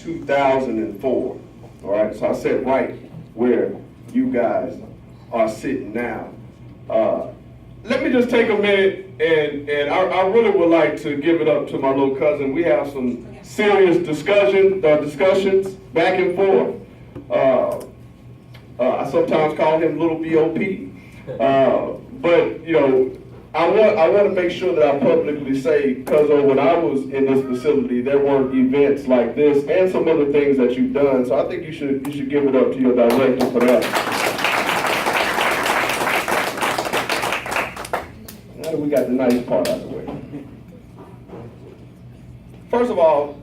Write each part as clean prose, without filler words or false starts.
2004. All right, so I sat right where you guys are sitting now. Let me just take a minute, and I really would like to give it up to my little cousin. We have some serious discussions back and forth. I sometimes call him Little B.O.P. But you know, I want to make sure that I publicly say, because when I was in this facility, there weren't events like this and some other things that you've done. So I think you should give it up to your director for that. Now that we got the nice part out of the way. First of all,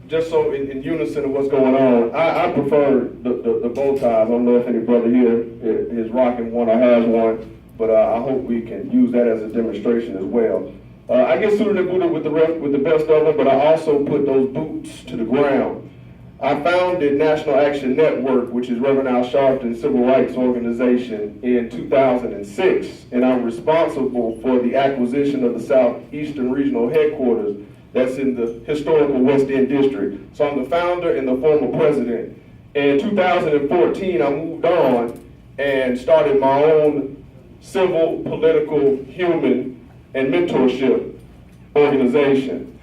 just so in unison of what's going on, I prefer the bow ties. I don't know if any brother here is rocking one or has one, but I hope we can use that as a demonstration as well. I get suited and booted with the best of them, but I also put those boots to the ground. I founded National Action Network, which is Reverend Al Sharpton's civil rights organization, in 2006, and I'm responsible for the acquisition of the Southeastern Regional Headquarters that's in the historical West End District. So I'm the founder and the former president. In 2014, I moved on and started my own civil, political, human, and mentorship organization.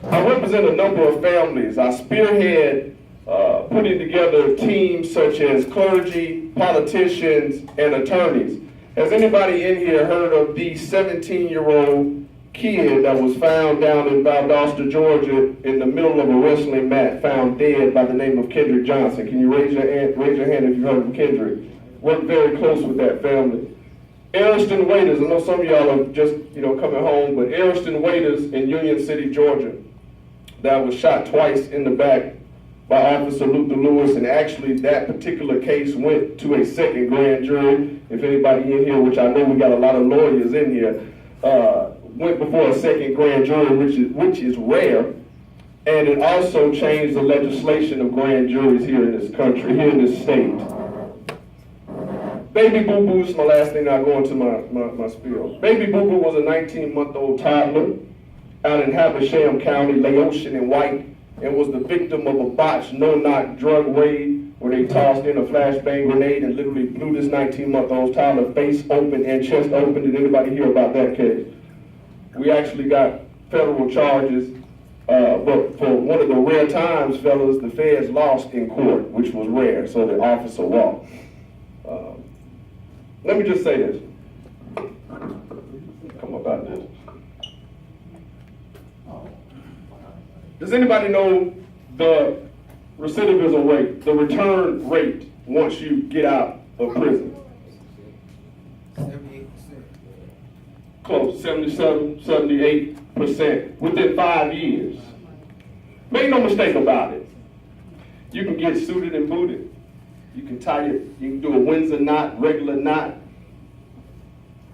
I represent a number of families. I spearhead putting together teams such as clergy, politicians, and attorneys. Has anybody in here heard of the 17-year-old kid that was found down in Valdosta, Georgia, in the middle of a wrestling mat, found dead, by the name of Kendrick Johnson? Can you raise your hand if you've heard of Kendrick? Worked very close with that family. Ariston Waiters, I know some of y'all are just coming home, but Ariston Waiters in Union City, Georgia, that was shot twice in the back by Officer Luther Lewis, and actually that particular case went to a second grand jury. If anybody in here, which I know we got a lot of lawyers in here, went before a second grand jury, which is rare, and it also changed the legislation of grand juries here in this country, here in this state. Baby Boo Boo is my last thing. I'll go into my spiel. Baby Boo Boo was a 19-month-old toddler out in Habersham County, Laotian and white, and was the victim of a botched no-knock drug raid where they tossed in a flashbang grenade and literally blew this 19-month-old toddler face open and chest open. Did anybody hear about that case? We actually got federal charges, but for one of the rare times, fellas, the feds lost in court, which was rare, so the officer walked. Let me just say this. Come about this. Does anybody know the recidivism rate, the return rate once you get out of prison? 78%. Close, 77, 78% within 5 years. Make no mistake about it. You can get suited and booted. You can tie it, you can do a Windsor knot, regular knot.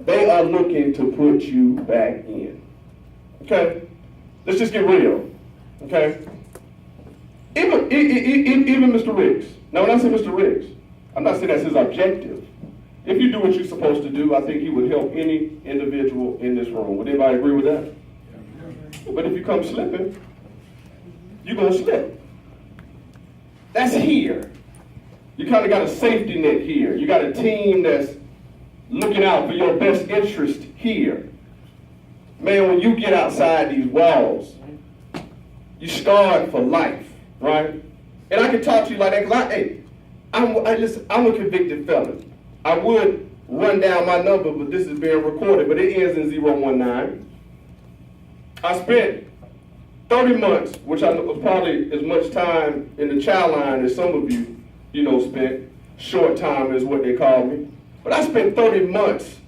They are looking to put you back in. Okay? Let's just get real. Okay? Even Mr. Riggs. Now when I say Mr. Riggs, I'm not saying that's his objective. If you do what you're supposed to do, I think he would help any individual in this room. Would anybody agree with that? But if you come slipping, you're gonna slip. That's here. You kind of got a safety net here. You got a team that's looking out for your best interest here. Man, when you get outside these walls, you scarred for life, right? And I can talk to you like that because listen, I'm a convicted felon. I would run down my number, but this is being recorded, but it ends in 019. I spent 30 months, which I know was probably as much time in the child line as some of you spent. Short time is what they call me. But I spent 30 months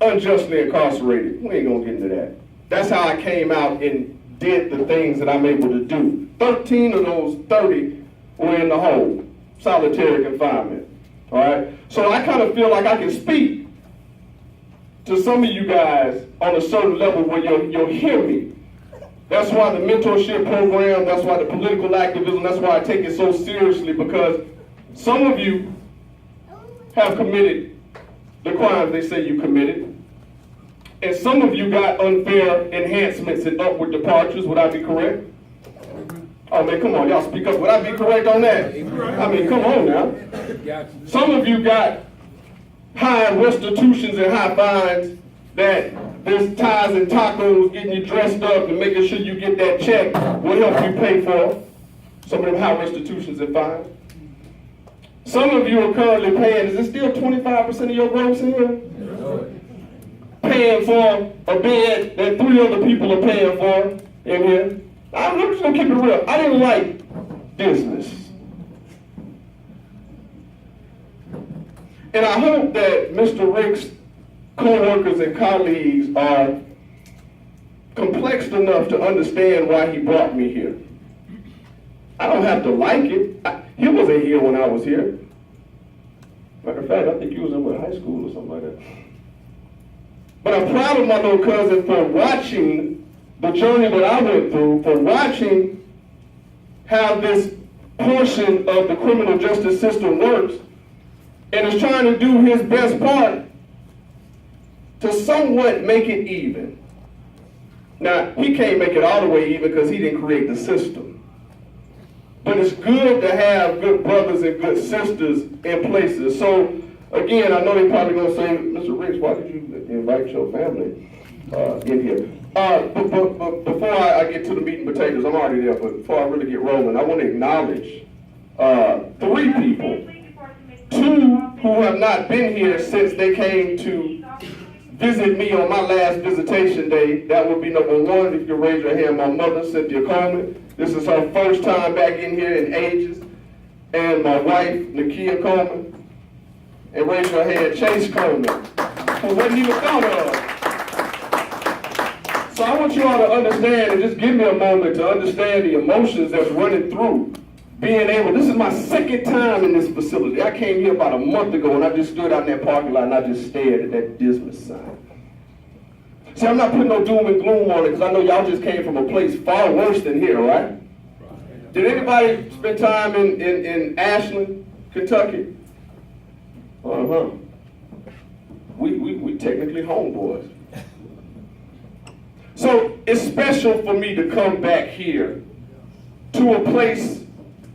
unjustly incarcerated. We ain't gonna get into that. That's how I came out and did the things that I'm able to do. 13 of those 30 were in the hole, solitary confinement, all right? So I kind of feel like I can speak to some of you guys on a certain level where you'll hear me. That's why the mentorship program, that's why the political activism, that's why I take it so seriously, because some of you have committed the crimes they say you committed. And some of you got unfair enhancements and upward departures. Would I be correct? Oh man, come on, y'all speak up. Would I be correct on that? I mean, come on now. Some of you got high restitutions and high fines that this ties and tacos getting you dressed up and making sure you get that check will help you pay for some of them high restitutions and fines. Some of you are currently paying, is it still 25% of your gross in here? Paying for a bed that 3 other people are paying for in here. I'm just gonna keep it real. I didn't like Dismas. And I hope that Mr. Rick's co-workers and colleagues are complexed enough to understand why he brought me here. I don't have to like it. He wasn't here when I was here. Matter of fact, I think he was in high school or something like that. But I'm proud of my little cousin for watching the journey that I went through, for watching how this portion of the criminal justice system works, and is trying to do his best part to somewhat make it even. Now, he can't make it all the way even because he didn't create the system. But it's good to have good brothers and good sisters in places. So, again, I know they're probably going to say, Mr. Riggs, why did you invite your family in here? But before I get to the meat and potatoes, I'm already there, but before I really get rolling, I want to acknowledge 3 people. 2 who have not been here since they came to visit me on my last visitation day. That would be number 1, if you raise your hand, my mother, Cynthia Coleman. This is her first time back in here in ages. And my wife, Nakia Coleman. And raise your hand, Chase Coleman, who wasn't even thought of. So I want you all to understand, and just give me a moment to understand the emotions that's running through being able. This is my 2nd time in this facility. I came here about a month ago, and I just stood out in that parking lot and I just stared at that Dismas sign. See, I'm not putting no doom and gloom on it because I know y'all just came from a place far worse than here, right? Did anybody spend time in Ashland, Kentucky? Uh-huh. We technically homeboys. So it's special for me to come back here to a place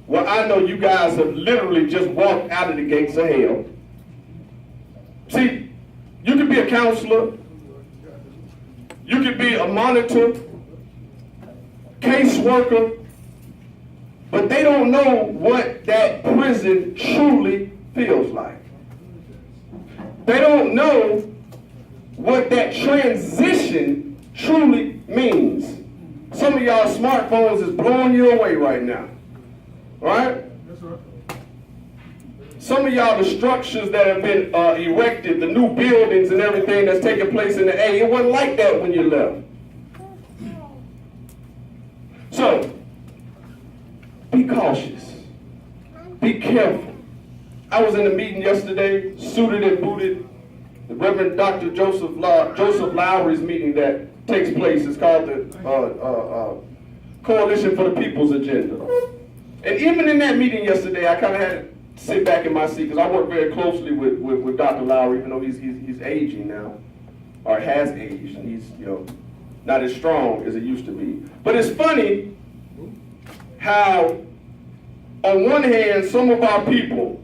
where I know you guys have literally just walked out of the gates of hell. See, you could be a counselor, you could be a monitor, caseworker, but they don't know what that prison truly feels like. They don't know what that transition truly means. Some of y'all smartphones is blowing you away right now, right? That's right. Some of y'all, the structures that have been erected, the new buildings and everything that's taking place in the A, it wasn't like that when you left. So, be cautious. Be careful. I was in a meeting yesterday, suited and booted. The Reverend Dr. Joseph Lowry's meeting that takes place is called the Coalition for the People's Agenda. And even in that meeting yesterday, I kind of had to sit back in my seat because I work very closely with Dr. Lowry, even though he's aging now, or has aged, and he's not as strong as he used to be. But it's funny how, on one hand, some of our people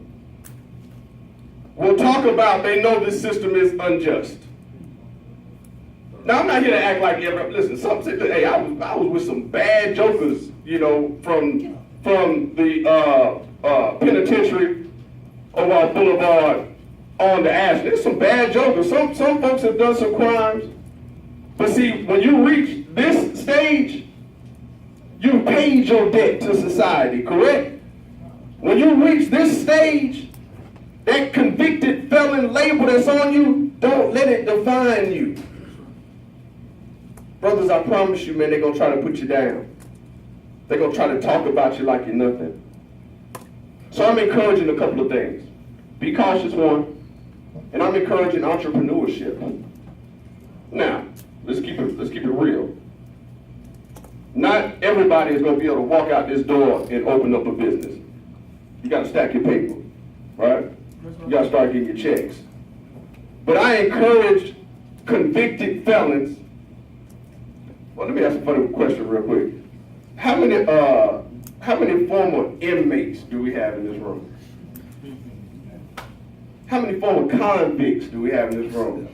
will talk about they know this system is unjust. Now, I'm not here to act like listen, hey, I was with some bad jokers, from the penitentiary of our boulevard on the Ashland. There's some bad jokers. Some folks have done some crimes. But see, when you reach this stage, you've paid your debt to society, correct? When you reach this stage, that convicted felon label that's on you, don't let it define you. Brothers, I promise you, man, they're going to try to put you down. They're going to try to talk about you like you're nothing. So I'm encouraging a couple of things. Be cautious, one, and I'm encouraging entrepreneurship. Now, let's keep it real. Not everybody is going to be able to walk out this door and open up a business. You got to stack your paper, right? You got to start getting your checks. But I encourage convicted felons. Well, let me ask a funny question real quick. How many How many former inmates do we have in this room? How many former convicts do we have in this room?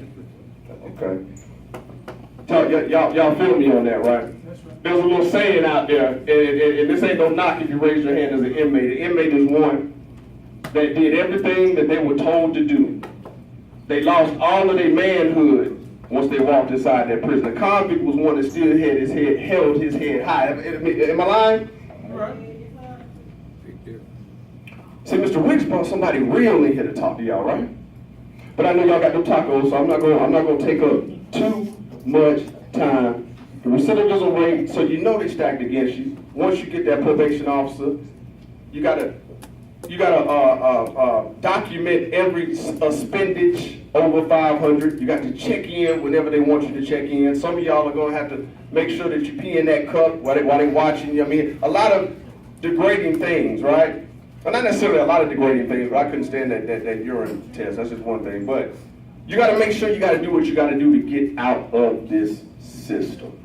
Okay. Y'all feel me on that, right? There's a little saying out there, and this ain't no knock if you raise your hand as an inmate. An inmate is one that did everything that they were told to do. They lost all of their manhood once they walked inside that prison. The convict was one that still held his head high. Am I lying? Right. See, Mr. Wicks brought somebody real in here to talk to y'all, right? But I know y'all got them tacos, so I'm not gonna take up too much time. The recidivism rate, so you know they stacked against you. Once you get that probation officer, you gotta document every expenditures over 500. You got to check in whenever they want you to check in. Some of y'all are gonna have to make sure that you pee in that cup while they watching you. I mean, a lot of degrading things, right? Well, not necessarily a lot of degrading things, but I couldn't stand that urine test. That's just one thing. But you got to make sure you got to do what you got to do to get out of this system.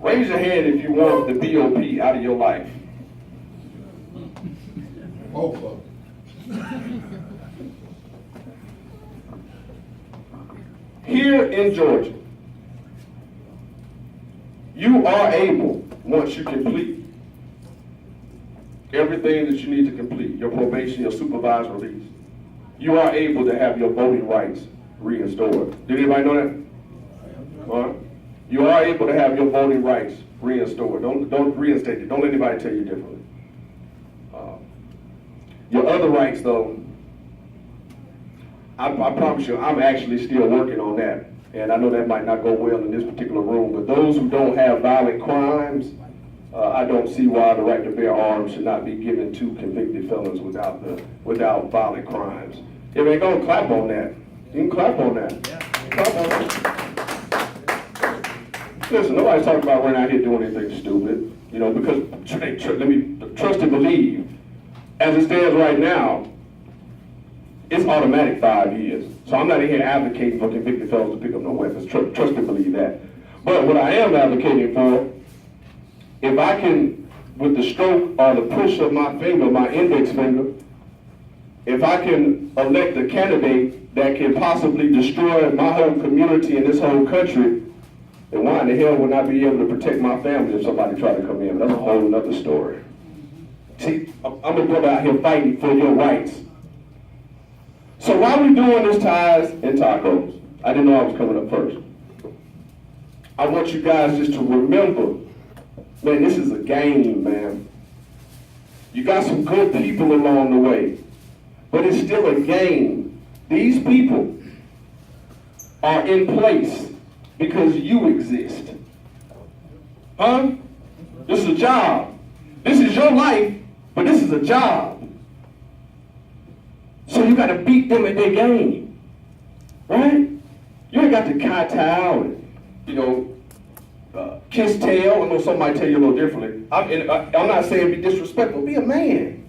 Raise your hand if you want the BOP out of your life. Here in Georgia, you are able, once you complete everything that you need to complete, your probation, your supervised release, you are able to have your voting rights reinstored. Did anybody know that? All right. You are able to have your voting rights reinstored. Don't reinstate it. Don't let anybody tell you differently. Your other rights, though, I promise you, I'm actually still working on that. And I know that might not go well in this particular room, but those who don't have violent crimes, I don't see why the right to bear arms should not be given to convicted felons without violent crimes. If they gonna clap on that, you can clap on that. Yeah. Clap on that. Listen, nobody's talking about running out here doing anything stupid, you know, because let me trust and believe. As it stands right now, it's automatic 5 years. So I'm not in here advocating for convicted felons to pick up no weapons. Trust and believe that. But what I am advocating for, if I can, with the stroke or the push of my finger, my index finger, if I can elect a candidate that can possibly destroy my whole community and this whole country, then why in the hell would I be able to protect my family if somebody tried to come in? That's a whole nother story. See, I'm a brother out here fighting for your rights. So while we're doing this ties and tacos, I didn't know I was coming up first. I want you guys just to remember, man, this is a game, man. You got some good people along the way, but it's still a game. These people are in place because you exist. Huh? This is a job. This is your life, but this is a job. So you got to beat them at their game, right? You ain't got to kowtow and, kiss tail. I know some might tell you a little differently. I'm not saying be disrespectful. Be a man.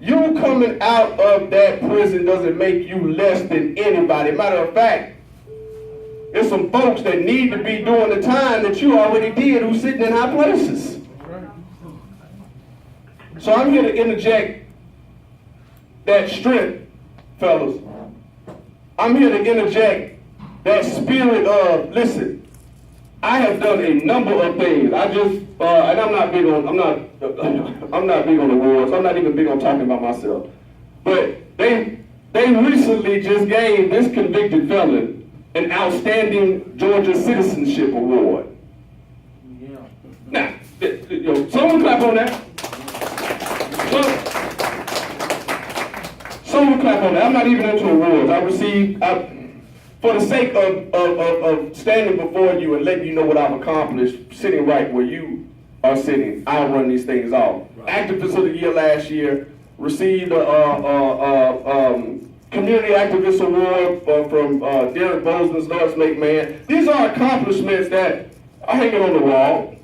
You coming out of that prison doesn't make you less than anybody. Matter of fact, there's some folks that need to be doing the time that you already did who's sitting in high places. So I'm here to interject that strength, fellas. I'm here to interject that spirit of, listen, I have done a number of things. And I'm not big on awards. I'm not even big on talking about myself. But they recently just gave this convicted felon an outstanding Georgia citizenship award. Yeah. Now, someone clap on that. Someone clap on that. I'm not even into awards. I received, for the sake of standing before you and letting you know what I've accomplished, sitting right where you are sitting, I'll run these things off. Right. Activist of the Year last year, received a Community Activist Award from Derek Bozeman's Lawrence McMahon. These are accomplishments that are hanging on the wall,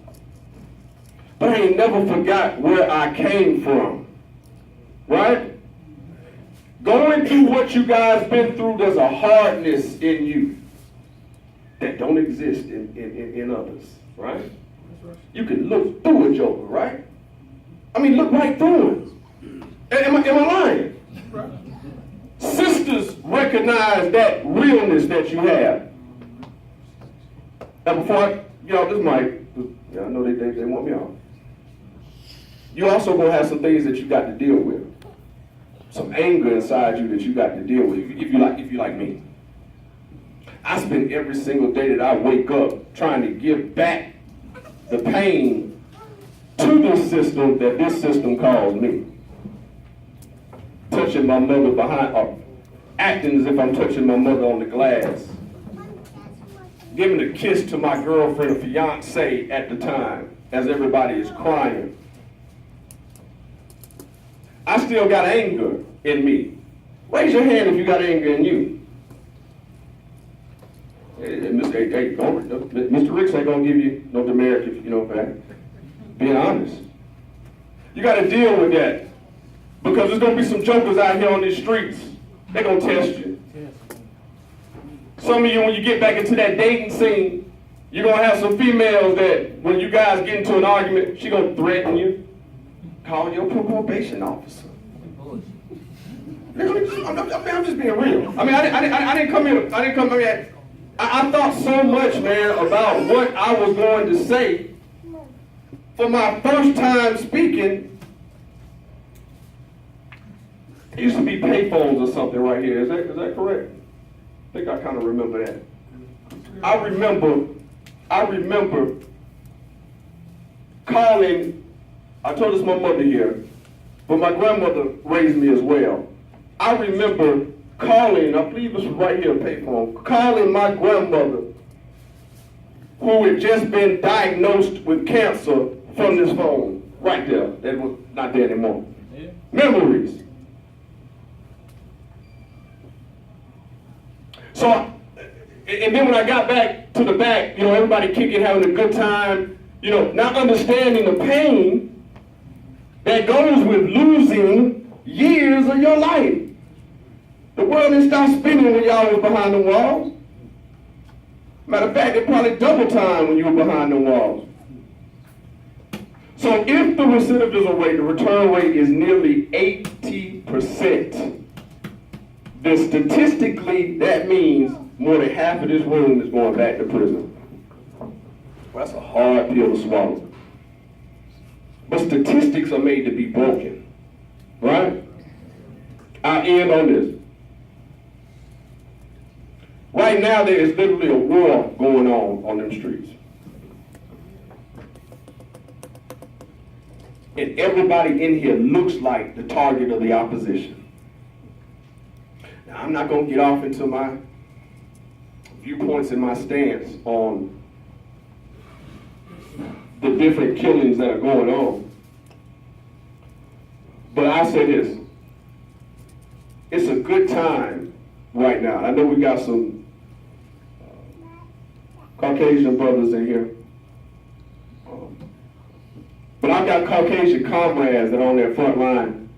but I ain't never forgot where I came from, right? Going through what you guys been through, there's a hardness in you that don't exist in others, right? You can look through a joker, right? I mean, look right through him. Am I lying? Right. Sisters recognize that realness that you have. Now, before I get off this mic, I know they want me off. You also gonna have some things that you got to deal with. Some anger inside you that you got to deal with. If you like me. I spend every single day that I wake up trying to give back the pain to this system that this system calls me. Touching my mother behind, or acting as if I'm touching my mother on the glass. Giving a kiss to my girlfriend or fiance at the time as everybody is crying. I still got anger in me. Raise your hand if you got anger in you. Mr. Ricks ain't gonna give you no demerit if you know that. Being honest. You gotta deal with that. Because there's gonna be some jokers out here on these streets. They're gonna test you. Some of you, when you get back into that dating scene, you're gonna have some females that when you guys get into an argument, she gonna threaten you. Call your probation officer. I'm just being real. I mean, I didn't come here. I thought so much, man, about what I was going to say. For my first time speaking, it used to be payphones or something right here. Is that correct? I think I kind of remember that. I remember calling, I told this my mother here, but my grandmother raised me as well. I remember calling, I believe this was right here, a payphone, calling my grandmother who had just been diagnosed with cancer from this phone. Right there. That was not there anymore. Yeah. Memories. So, and then when I got back to the back, everybody kicking, having a good time, not understanding the pain that goes with losing years of your life. The world didn't stop spinning when y'all was behind the walls. Matter of fact, it probably double time when you were behind the walls. So if the recidivism rate, the return rate is nearly 80%, then statistically that means more than half of this room is going back to prison. Well, that's a hard pill to swallow. But statistics are made to be broken, right? I'll end on this. Right now, there is literally a war going on them streets. And everybody in here looks like the target of the opposition. Now, I'm not going to get off into my viewpoints and my stance on the different killings that are going on. But I say this. It's a good time right now. I know we got some Caucasian brothers in here. But I've got Caucasian comrades that are on their front line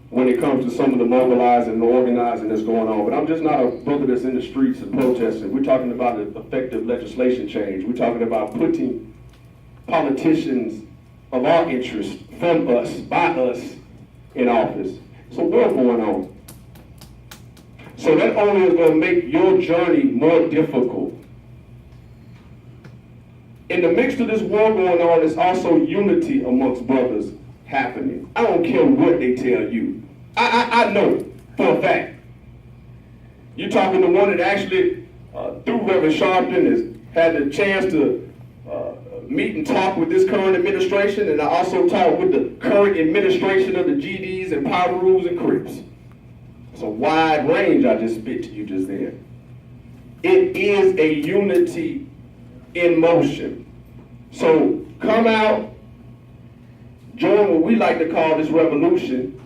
when it comes to some of the mobilizing and the organizing that's going on. But I'm just not a brother that's in the streets and protesting. We're talking about an effective legislation change. We're talking about putting politicians of our interest, from us, by us, in office. It's a war going on. So that only is going to make your journey more difficult. In the midst of this war going on, there's also unity amongst brothers happening. I don't care what they tell you. I know for a fact. You're talking to one that actually, through Reverend Sharpton, has had the chance to meet and talk with this current administration, and I also talk with the current administration of the GDs and Power Rules and Crips. It's a wide range I just spit to you just then. It is a unity in motion. So come out, join what we like to call this revolution.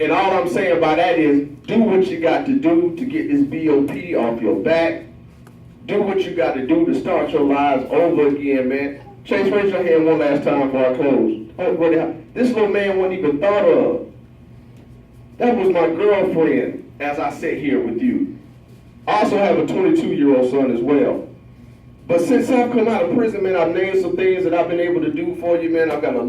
And all I'm saying by that is do what you got to do to get this BOP off your back. Do what you got to do to start your lives over again, man. Chase, raise your hand one last time before I close. This little man wasn't even thought of. That was my girlfriend as I sit here with you. I also have a 22-year-old son as well. But since I've come out of prison, man, I've named some things that I've been able to do for you, man. I've got a